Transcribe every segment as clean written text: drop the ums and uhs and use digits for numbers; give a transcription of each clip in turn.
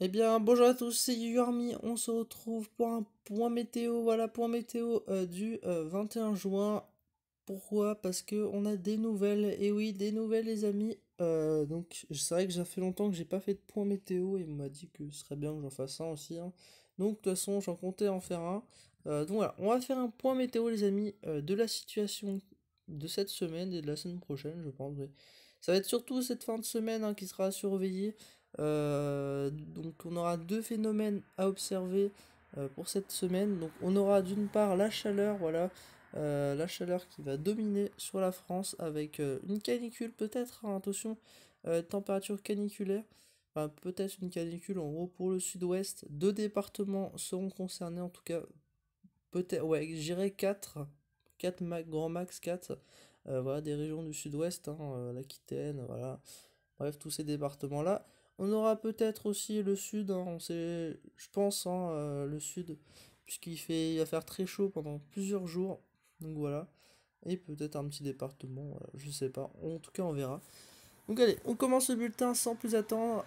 Eh bien, bonjour à tous, c'est Yurmi. On se retrouve pour un point météo. Voilà, point météo du 21 juin. Pourquoi? Parce que on a des nouvelles. Et oui, des nouvelles, les amis. Donc, c'est vrai que ça fait longtemps que j'ai pas fait de point météo. Et on m'a dit que ce serait bien que j'en fasse un aussi, hein. Donc, de toute façon, j'en comptais en faire un. Donc, voilà, on va faire un point météo, les amis, de la situation de cette semaine et de la semaine prochaine, je pense. Oui. Ça va être surtout cette fin de semaine, hein, qui sera surveillée. Donc on aura deux phénomènes à observer pour cette semaine. Donc on aura d'une part la chaleur, voilà, la chaleur qui va dominer sur la France avec une canicule peut-être, hein, attention, température caniculaire. Enfin, peut-être une canicule en gros pour le sud-ouest. Deux départements seront concernés en tout cas. Peut-être, ouais, j'irai 4, 4 grand max 4. Voilà, des régions du sud-ouest, hein, l'Aquitaine, voilà. Bref, tous ces départements-là. On aura peut-être aussi le sud, hein, on sait, je pense, hein, le sud, il va faire très chaud pendant plusieurs jours. Donc voilà. Et peut-être un petit département, voilà, je sais pas. En tout cas, on verra. Donc allez, on commence le bulletin sans plus attendre.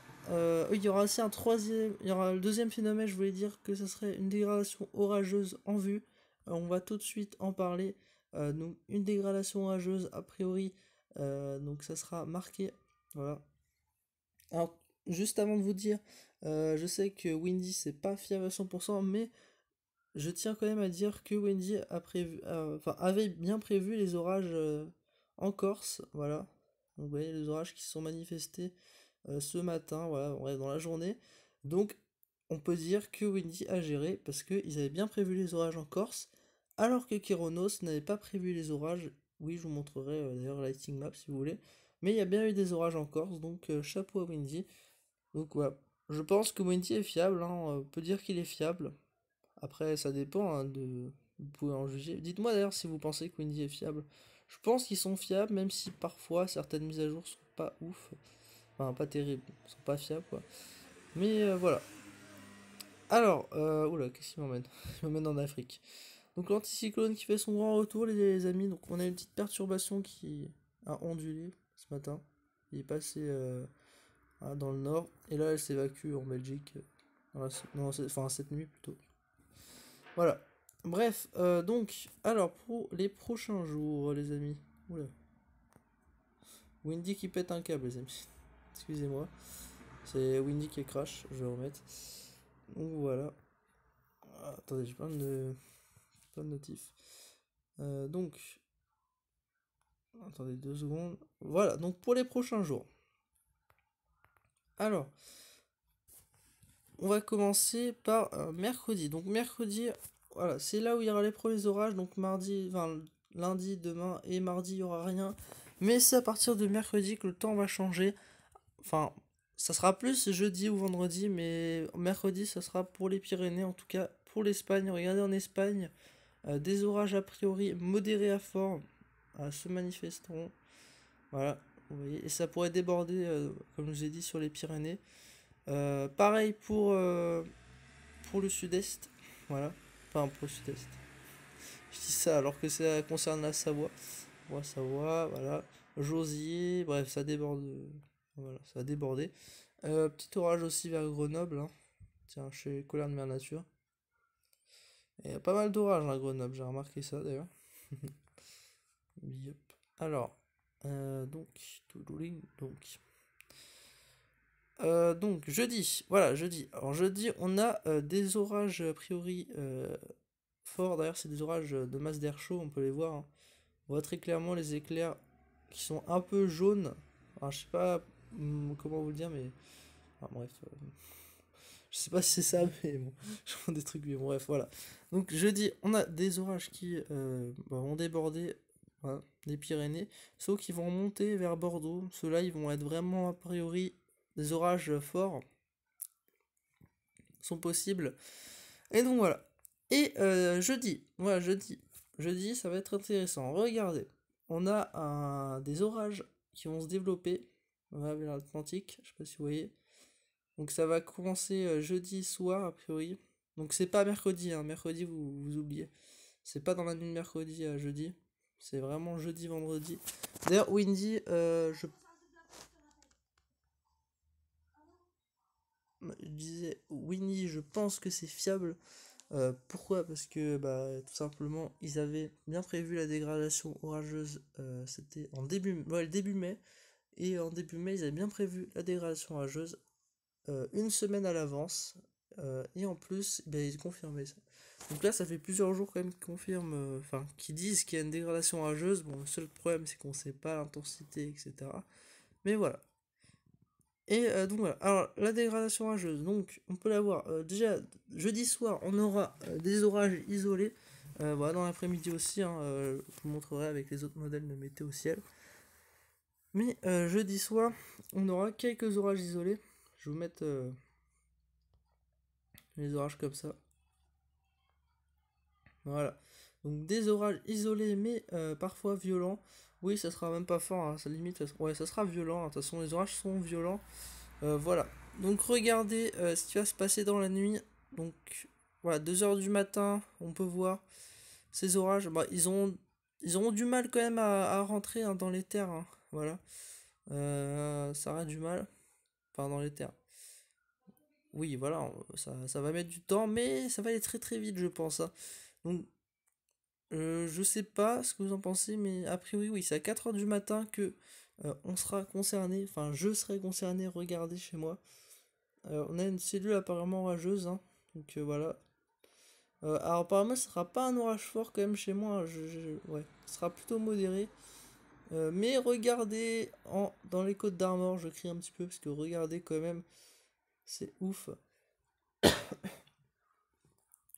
Il y aura aussi un troisième, il y aura le deuxième phénomène, je voulais dire que ce serait une dégradation orageuse en vue. On va tout de suite en parler. Donc une dégradation orageuse, a priori, donc ça sera marqué. Voilà. Alors, juste avant de vous dire, je sais que Windy c'est pas fiable à 100%, mais je tiens quand même à dire que Windy a prévu, enfin, avait bien prévu les orages en Corse, voilà. Donc, vous voyez les orages qui se sont manifestés ce matin, voilà, ouais, dans la journée. Donc, on peut dire que Windy a géré parce qu'ils avaient bien prévu les orages en Corse, alors que Keronos n'avait pas prévu les orages. Oui, je vous montrerai d'ailleurs Lighting Map si vous voulez. Mais il y a bien eu des orages en Corse, donc chapeau à Windy. Donc voilà, je pense que Windy est fiable, hein, on peut dire qu'il est fiable. Après, ça dépend, hein, de... Vous pouvez en juger. Dites-moi d'ailleurs si vous pensez que Windy est fiable. Je pense qu'ils sont fiables, même si parfois certaines mises à jour sont pas ouf. Enfin, pas terribles, sont pas fiables, quoi. Mais voilà. Alors, oula, qu'est-ce qu'il m'emmène? Il m'emmène en Afrique. Donc l'anticyclone qui fait son grand retour, les amis. Donc on a une petite perturbation qui a ondulé ce matin. Il est passé dans le nord. Et là, elle s'évacue en Belgique. Non, enfin, cette nuit plutôt. Voilà. Bref, donc, alors pour les prochains jours, les amis. Oula. Windy qui pète un câble, les amis. Excusez-moi. C'est Windy qui crash, je vais remettre. Donc voilà. Ah, attendez, j'ai plein de notifs. Donc, attendez 2 secondes. Voilà, donc pour les prochains jours. Alors, on va commencer par mercredi. Donc mercredi, voilà, c'est là où il y aura les premiers orages. Donc mardi, enfin lundi, demain et mardi, il n'y aura rien. Mais c'est à partir de mercredi que le temps va changer. Enfin, ça sera plus jeudi ou vendredi, mais mercredi, ça sera pour les Pyrénées, en tout cas pour l'Espagne. Regardez en Espagne, des orages a priori modérés à forts se manifesteront. Voilà, vous voyez, et ça pourrait déborder, comme je vous ai dit, sur les Pyrénées. Pareil pour le sud-est, voilà, enfin pour le sud-est. Je dis ça alors que ça concerne la Savoie. Savoie, voilà. Josier, bref, ça déborde. Voilà, ça a débordé. Petit orage aussi vers Grenoble, hein. Tiens, chez Colère de Mère Nature. Et il y a pas mal d'orages à Grenoble, j'ai remarqué ça d'ailleurs. Yep. Alors, donc, donc, jeudi, voilà, jeudi. Alors, jeudi, on a des orages a priori forts. D'ailleurs, c'est des orages de masse d'air chaud, on peut les voir, hein. On voit très clairement les éclairs qui sont un peu jaunes. Alors, je sais pas comment vous le dire, mais. Enfin, bref. Je sais pas si c'est ça, mais bon. Je prends des trucs, mais bon, bref, voilà. Donc, jeudi, on a des orages qui vont déborder, voilà, des Pyrénées, sauf qu'ils vont monter vers Bordeaux. Ceux-là, ils vont être vraiment, a priori, des orages forts sont possibles. Et donc, voilà. Et jeudi, voilà, jeudi, ça va être intéressant. Regardez, on a des orages qui vont se développer, voilà, vers l'Atlantique, je sais pas si vous voyez. Donc ça va commencer jeudi soir, a priori. Donc c'est pas mercredi, hein. Mercredi, vous oubliez. C'est pas dans la nuit de mercredi à jeudi. C'est vraiment jeudi, vendredi. D'ailleurs, Windy, je disais Windy, je pense que c'est fiable. Pourquoi? Parce que bah, tout simplement, ils avaient bien prévu la dégradation orageuse. C'était en le début mai. Et en début mai, ils avaient bien prévu la dégradation orageuse une semaine à l'avance. Et en plus, ben, ils confirmaient ça. Donc là, ça fait plusieurs jours quand même qu'ils confirment, enfin, qu'ils disent qu'il y a une dégradation orageuse. Bon, le seul problème, c'est qu'on sait pas l'intensité, etc. Mais voilà. Et donc voilà. Alors, la dégradation orageuse, donc, on peut la voir. Déjà, jeudi soir, on aura des orages isolés. Voilà, dans l'après-midi aussi, hein, je vous montrerai avec les autres modèles de météo ciel. Mais jeudi soir, on aura quelques orages isolés. Je vais vous mettre les orages comme ça. Voilà. Donc des orages isolés, mais parfois violents. Oui, ça sera même pas fort, hein, ça limite. Ouais, ça sera violent. De toute façon, les orages sont violents. Voilà. Donc regardez ce qui va se passer dans la nuit. Donc voilà, 2 heures du matin, on peut voir ces orages. Bah, ils auront du mal quand même à rentrer hein, dans les terres. Hein. Voilà. Ça aura du mal. Enfin, dans les terres. Oui, voilà, ça va mettre du temps, mais ça va aller très très vite, je pense. Hein. Donc, je sais pas ce que vous en pensez, mais a priori, oui, c'est à 4 heures du matin que on sera concerné, enfin, je serai concerné, regardez chez moi. On a une cellule apparemment orageuse, hein, donc voilà. Alors, apparemment, ce sera pas un orage fort quand même chez moi, hein, ouais, ce sera plutôt modéré. Mais regardez dans les Côtes d'Armor, je crie un petit peu parce que regardez quand même, c'est ouf.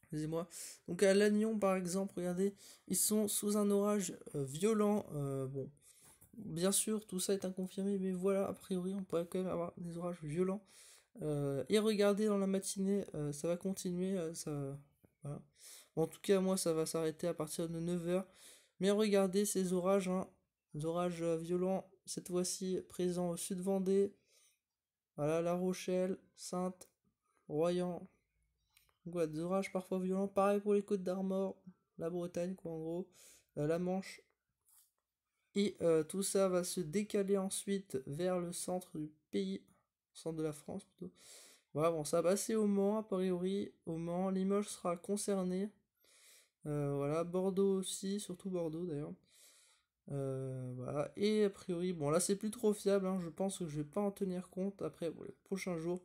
Excusez-moi. Donc à Lannion par exemple, regardez, ils sont sous un orage violent. Bon, bien sûr, tout ça est inconfirmé, mais voilà, a priori, on pourrait quand même avoir des orages violents. Et regardez dans la matinée, ça va continuer, voilà. Bon, en tout cas, moi, ça va s'arrêter à partir de 9 heures. Mais regardez ces orages, hein, des orages violents, cette fois-ci présents au sud Vendée, voilà, La Rochelle, Sainte, Royan. Donc voilà, des orages parfois violents. Pareil pour les Côtes d'Armor, la Bretagne, quoi, en gros, la Manche. Et tout ça va se décaler ensuite vers le centre du pays, centre de la France plutôt. Voilà, bon, ça va passer au Mans, a priori. Au Mans, Limoges sera concerné. Voilà, Bordeaux aussi, surtout Bordeaux d'ailleurs. Voilà, et a priori, bon là c'est plus trop fiable, hein, je pense que je vais pas en tenir compte après bon, les prochains jours.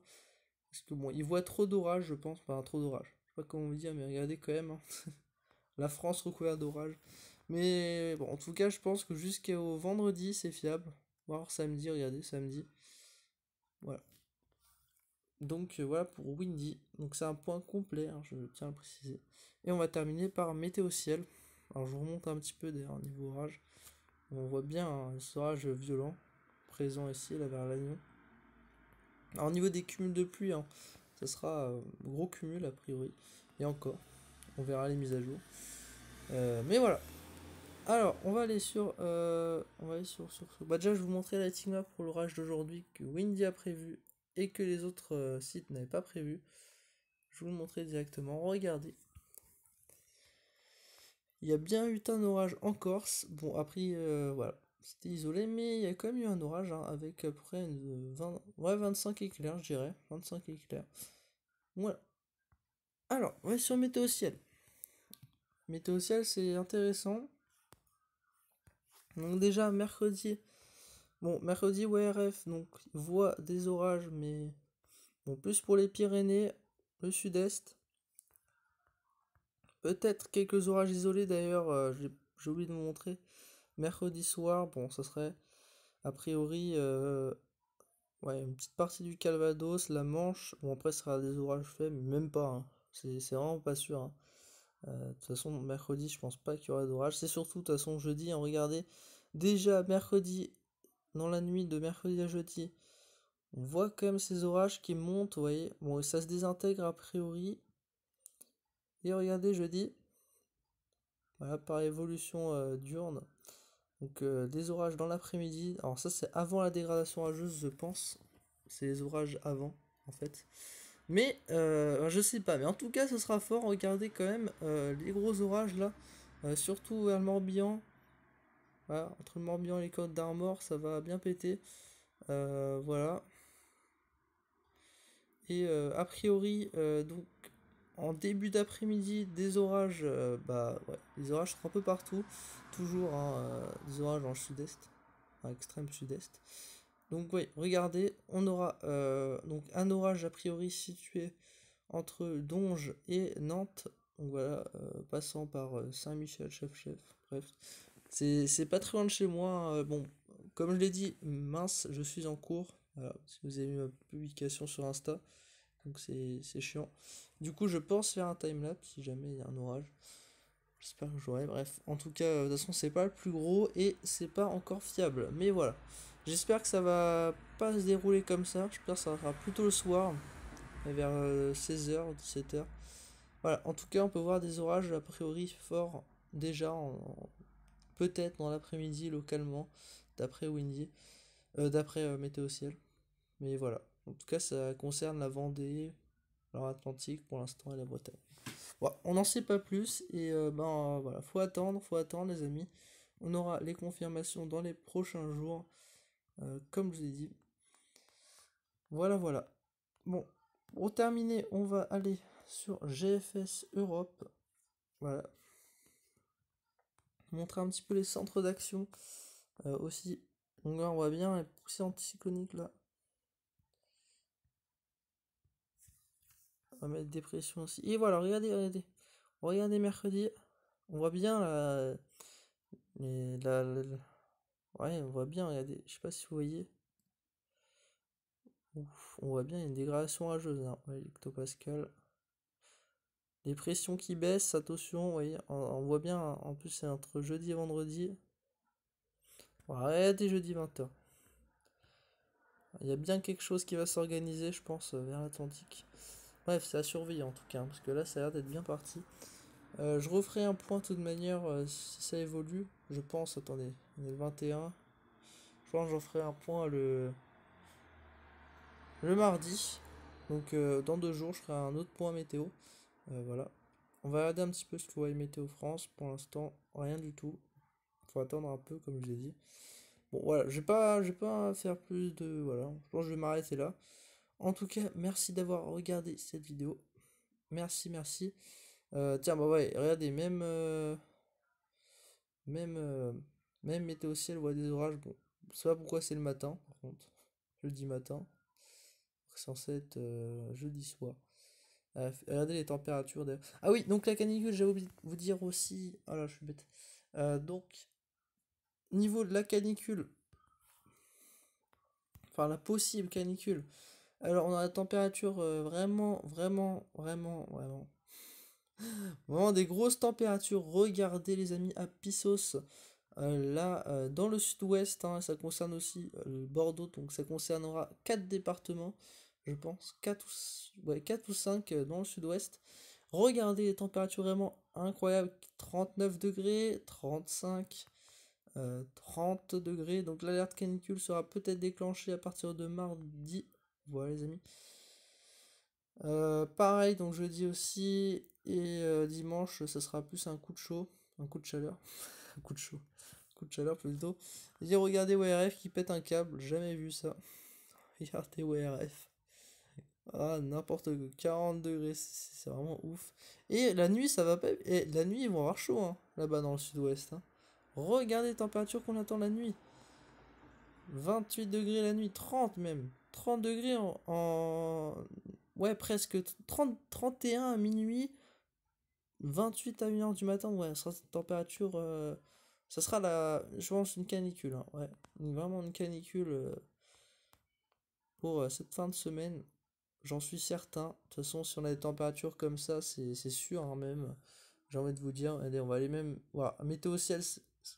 Parce que bon, ils voient trop d'orage, je pense. Enfin, trop d'orage. Je sais pas comment vous dire, mais regardez quand même. Hein. La France recouverte d'orage. Mais bon, en tout cas, je pense que jusqu'au vendredi, c'est fiable. Voire samedi, regardez, samedi. Voilà. Donc voilà pour Windy. Donc c'est un point complet, hein, je tiens à le préciser. Et on va terminer par météo ciel. Alors je vous remonte un petit peu d'ailleurs au niveau orage. On voit bien hein, ce orage violent présent ici, là vers Lannion. Alors au niveau des cumuls de pluie, hein, ça sera gros cumul a priori. Et encore, on verra les mises à jour. Mais voilà. Alors, on va aller sur. Bah déjà, je vais vous montrer la lighting map pour l'orage d'aujourd'hui que Windy a prévu et que les autres sites n'avaient pas prévu. Je vais vous le montrer directement. Regardez. Il y a bien eu un orage en Corse. Bon, après, voilà. C'était isolé, mais il y a quand même eu un orage hein, avec à peu près 25 éclairs, je dirais. 25 éclairs. Voilà. Alors, on va sur Météo Ciel. Météo Ciel, c'est intéressant. Donc déjà, mercredi. Bon, mercredi, ORF, donc voit des orages, mais bon, plus pour les Pyrénées, le sud-est. Peut-être quelques orages isolés d'ailleurs, j'ai oublié de vous montrer. Mercredi soir, bon, ça serait a priori ouais, une petite partie du Calvados, la Manche. Bon, après, ce sera des orages faibles, mais même pas. Hein. C'est vraiment pas sûr. Hein. De toute façon, mercredi, je pense pas qu'il y aura d'orage. C'est surtout, de toute façon, jeudi, hein, regardez. Déjà, mercredi, dans la nuit de mercredi à jeudi, on voit quand même ces orages qui montent, vous voyez. Bon, ça se désintègre a priori. Et regardez, jeudi, voilà, par évolution diurne. Donc des orages dans l'après-midi. Alors ça, c'est avant la dégradation orageuse, je pense. C'est les orages avant, en fait. Mais je sais pas. Mais en tout cas, ce sera fort. Regardez quand même les gros orages là. Surtout vers le Morbihan. Voilà, entre le Morbihan et les Côtes d'Armor, ça va bien péter. Voilà. Et a priori, donc en début d'après-midi, des orages, bah ouais, les orages seront un peu partout. Toujours hein, des orages dans le sud-est, à extrême sud-est. Donc oui, regardez, on aura donc un orage a priori situé entre Donge et Nantes. Donc voilà, passant par Saint-Michel, Chef-Chef, bref. C'est pas très loin de chez moi, hein. Bon, comme je l'ai dit, mince, je suis en cours. Voilà, si vous avez vu ma publication sur Insta, donc c'est chiant. Du coup, je pense faire un timelapse si jamais il y a un orage. J'espère que j'aurai. Bref, en tout cas, de toute façon, c'est pas le plus gros et c'est pas encore fiable. Mais voilà. J'espère que ça va pas se dérouler comme ça. J'espère que ça sera plutôt le soir, vers 16h ou 17h. Voilà, en tout cas, on peut voir des orages a priori forts déjà, peut-être dans l'après-midi localement, d'après Windy, d'après Météo Ciel. Mais voilà, en tout cas, ça concerne la Vendée, l'Atlantique pour l'instant et la Bretagne. Bon, on n'en sait pas plus et ben voilà, faut attendre les amis. On aura les confirmations dans les prochains jours, comme je vous ai dit. Voilà, voilà. Bon, pour terminer, on va aller sur GFS Europe. Voilà, montrer un petit peu les centres d'action aussi. Donc là, on voit bien les poussées anticycloniques là. On va mettre des pressions aussi. Et voilà, regardez, regardez. Regardez mercredi. On voit bien ouais, on voit bien, regardez. Je sais pas si vous voyez. Ouf, on voit bien une dégradation rageuse, hein. Ouais, hectopascal. Les pressions qui baissent, attention, vous voyez, on voit bien, hein. En plus c'est entre jeudi et vendredi. Bon, arrêtez jeudi 20h. Il y a bien quelque chose qui va s'organiser, je pense, vers l'Atlantique. Bref, c'est à surveiller en tout cas, hein, parce que là ça a l'air d'être bien parti. Je referai un point de toute manière si ça évolue, je pense, attendez, on est le 21. Je pense que j'en ferai un point le mardi. Donc dans 2 jours, je ferai un autre point météo. Voilà. On va regarder un petit peu ce que voit Météo France. Pour l'instant, rien du tout. Faut attendre un peu, comme je l'ai dit. Bon, voilà, je vais pas faire plus de... Voilà, je pense que je vais m'arrêter là. En tout cas, merci d'avoir regardé cette vidéo. Merci, merci. Tiens, bah ouais, regardez, même, euh, même Météo Ciel voit des orages. Bon, je sais pas pourquoi c'est le matin, par contre. Jeudi matin. C'est censé être jeudi soir. Regardez les températures d'ailleurs. Ah oui, donc la canicule, j'ai oublié de vous dire aussi. Ah là, je suis bête. Donc, niveau de la canicule, enfin la possible canicule. Alors, on a la température vraiment des grosses températures. Regardez, les amis, à Pissos. Là, dans le sud-ouest, hein, ça concerne aussi le Bordeaux, donc ça concernera 4 départements, je pense, 4 ouais, 4 ou 5 dans le sud-ouest. Regardez les températures vraiment incroyables, 39 degrés, 35, 30 degrés, donc l'alerte canicule sera peut-être déclenchée à partir de mardi. Voilà les amis. Pareil, donc jeudi aussi, et dimanche, ça sera plus un coup de chaud, un coup de chaleur, un coup de chaud, un coup de chaleur plutôt. Et regardez WRF qui pète un câble, jamais vu ça. Regardez WRF. Ah, n'importe quoi, 40 degrés, c'est vraiment ouf. Et la nuit, ça va pas. Et la nuit, ils vont avoir chaud, hein, là-bas dans le sud-ouest, hein. Regardez les températures qu'on attend la nuit. 28 degrés la nuit, 30 même. 30 degrés ouais, presque 30, 31 à minuit, 28 à 1h du matin, ouais, ça sera cette température. Ça sera je pense, une canicule, hein, ouais. Vraiment une canicule pour cette fin de semaine. J'en suis certain. De toute façon, si on a des températures comme ça, c'est sûr, hein, même. J'ai envie de vous dire. Allez, on va aller même. Voilà, météo ciel,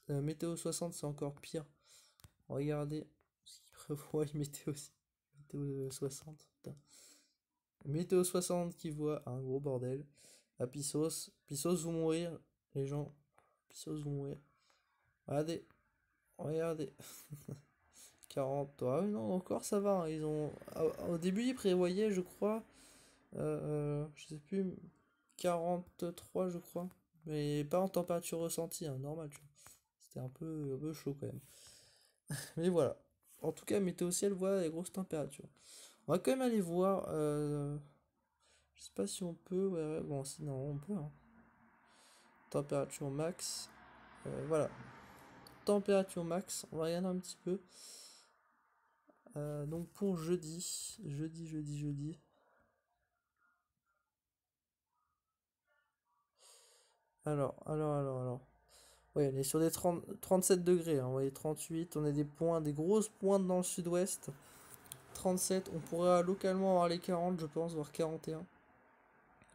météo 60, c'est encore pire. Regardez ce qu'il prévoit, météo 60. Putain. Météo 60 qui voit un gros bordel. À Pissos. Pissos vont mourir, les gens. Pissos vont mourir. Regardez. Regardez. 40. Ah oui, non, encore ça va, hein. Au début, ils prévoyaient, je crois. Je sais plus. 43 je crois. Mais pas en température ressentie, hein, normal, tu vois. C'était un peu chaud quand même. Mais voilà. En tout cas, météo ciel voit les grosses températures. On va quand même aller voir. Je sais pas si on peut. Ouais, ouais, bon, sinon on peut, hein. Température max. Voilà. Température max. On va regarder un petit peu. Donc pour jeudi. Jeudi. Alors. Oui, on est sur des 37 degrés, hein, vous voyez, 38. On a des points, des grosses pointes dans le sud-ouest. 37. On pourra localement avoir les 40, je pense, voire 41.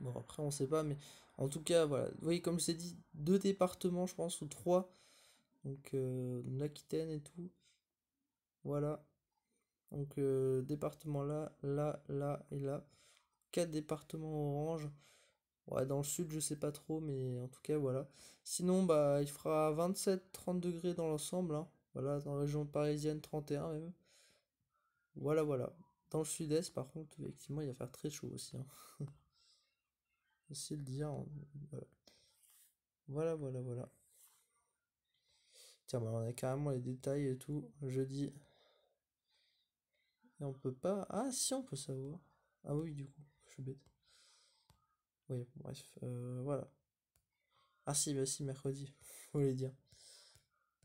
Bon, après, on sait pas, mais en tout cas, voilà. Vous voyez, comme je l'ai dit, deux départements, je pense, ou trois. Donc, l'Aquitaine et tout. Voilà. Donc, département là et là. Quatre départements orange. Ouais, dans le sud, je sais pas trop, mais en tout cas, voilà. Sinon, bah, il fera 27-30 degrés dans l'ensemble, hein. Voilà, dans la région parisienne, 31 même. Voilà. Dans le sud-est, par contre, effectivement, il va faire très chaud aussi, hein. Aussi le dire, hein. Voilà. Tiens, bah, on a carrément les détails et tout. Jeudi. Et on peut pas. Ah, si, on peut savoir. Ah oui, du coup, je suis bête. Oui, bref, voilà. Ah si, bah si, mercredi, faut les dire.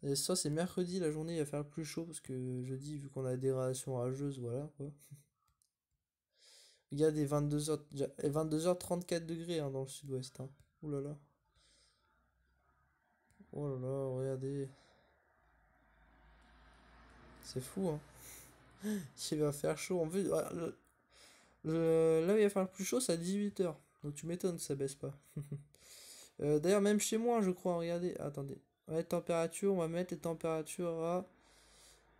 Et ça, c'est mercredi, la journée, il va faire le plus chaud, parce que jeudi, vu qu'on a des relations rageuses, voilà, quoi. Il y a des 22h, 22h 34 degrés, hein, dans le sud-ouest, hein. Ouh là là. Oh là là, regardez. C'est fou, hein. Il va faire chaud. En plus, ah, là où il va faire le plus chaud, c'est à 18h. Donc tu m'étonnes que ça baisse pas. D'ailleurs, même chez moi, je crois, regardez. Attendez. Ouais, température, on va mettre les températures à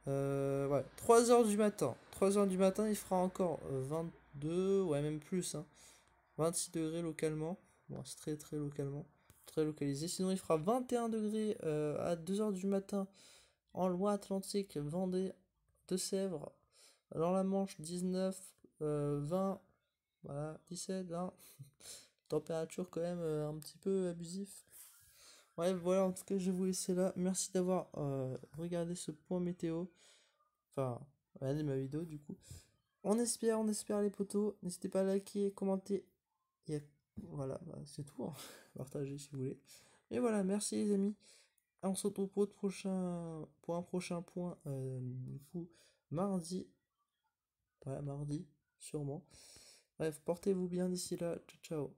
ouais, 3h du matin. 3h du matin, il fera encore 22, ouais, même plus, hein. 26 degrés localement. Bon, c'est très très localement. Très localisé. Sinon, il fera 21 degrés à 2h du matin en Loire-Atlantique, Vendée, Deux-Sèvres. Dans la Manche, 19, 20, voilà, 17, 20. Température quand même un petit peu abusif. Ouais, voilà, en tout cas, je vais vous laisser là. Merci d'avoir regardé ce point météo. Enfin, regardez ma vidéo du coup. On espère les potos. N'hésitez pas à liker, commenter. Et voilà, bah, c'est tout, hein. Partagez si vous voulez. Et voilà, merci les amis. On se retrouve pour un prochain point. Du coup, mardi. Ouais, mardi, sûrement. Bref, portez-vous bien d'ici là. Ciao, ciao.